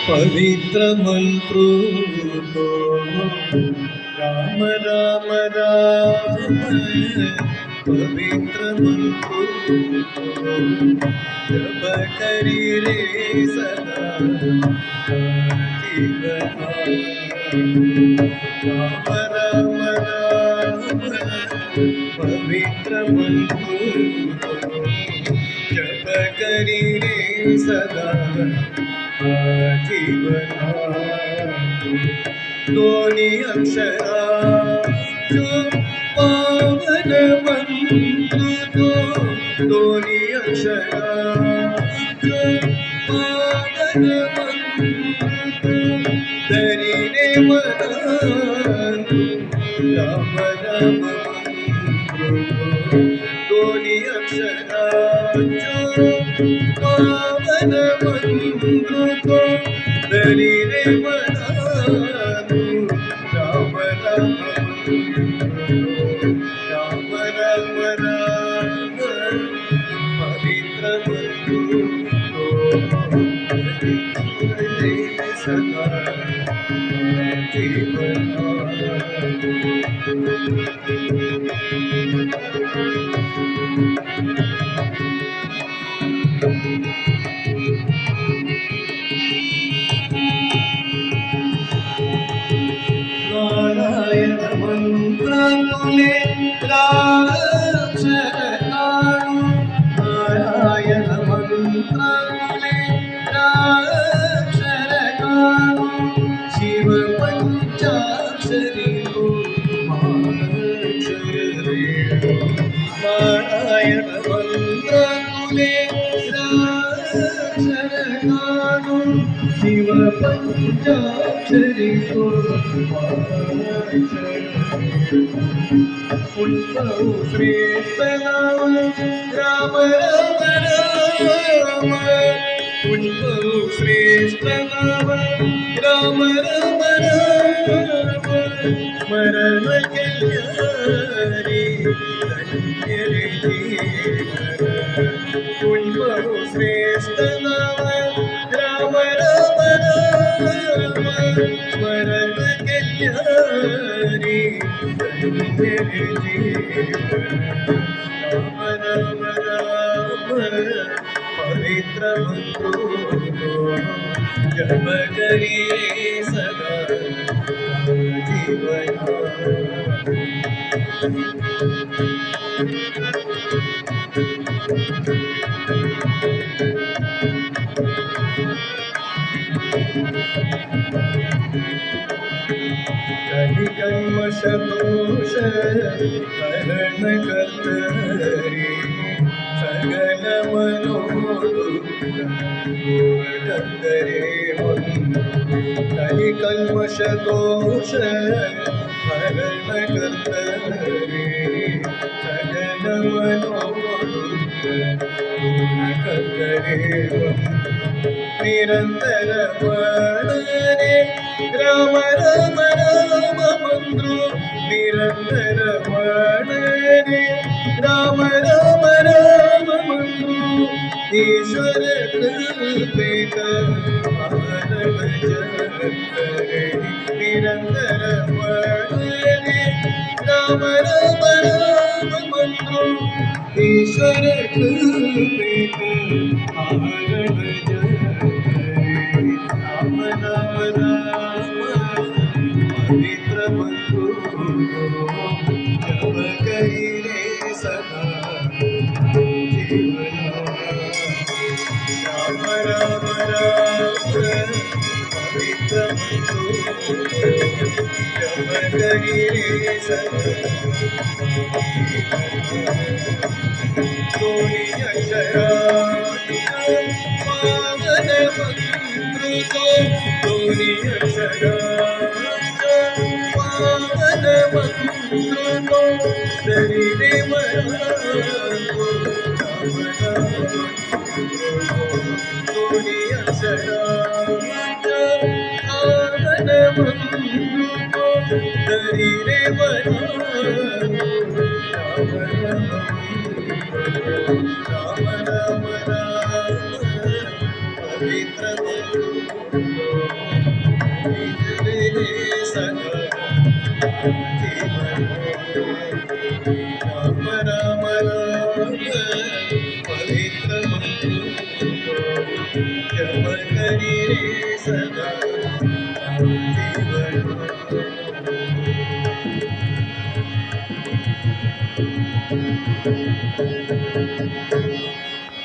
पवित्र मंत्रो राम राम राम पवित्र मंत्रो जप करी रे सदा राम राम राम पवित्र मंत्रो जप करी रे सदा जीवना दोन्ही अक्षरा जो पावन मंत्र तो दोन्ही अक्षरा जो पावन मंत्र तरी रे मना राम राम मंत्र दोन्ही अक्षरा जो पावन मंत्र तरी रे मना राम राम राम राम राम पवित्र मंत्र सदा जीवना नारायण मंत्र तुले राक्षर काणू नारायण मंत्र तुले राक्षर काणू शिव पंचाक्षरी नारायण मंत्र तुले राक्षर काणू शिव पंचाक्षरी उद्भव श्रेष्ठ नाम राम राम राम उद्भव श्रेष्ठ नाम राम राम राम स्मरण केल्यारी धन्य रे जीवन उद्भव श्रेष्ठ नाम राम राम राम स्मरण केल्यारी धन्य रे जीवन राम राम राम पवित्र मंत्रो जप करी सदा जीवना कल्मष दोष हरण कर्तरी सगल मनोरे कल्मष दोष हरण कर्तरी सगल मनोरे निरंतर रे राम राम राम मंत्रो निरंतर रे राम राम राम मंत्रो ईश्वर कृपेत आनंद जगरे निरंतर रे राम राम राम मंत्रो ईश्वर कृपेत आनंद राम राम राम पवित्र मंत्रो जप करी रे सदा जीवना राम राम राम पवित्र मंत्रो जप करी रे सदा दोन्ही अक्षरा पावन मंत्र दोन्ही अक्षरा पावन मंत्र तरी रे मना दोन्ही अक्षरा पावन मंत्र तरी रे मना राम राम राम पवित्र रे सदा जीवन राम राम राम पवित्र जप करी रे सदा जीवन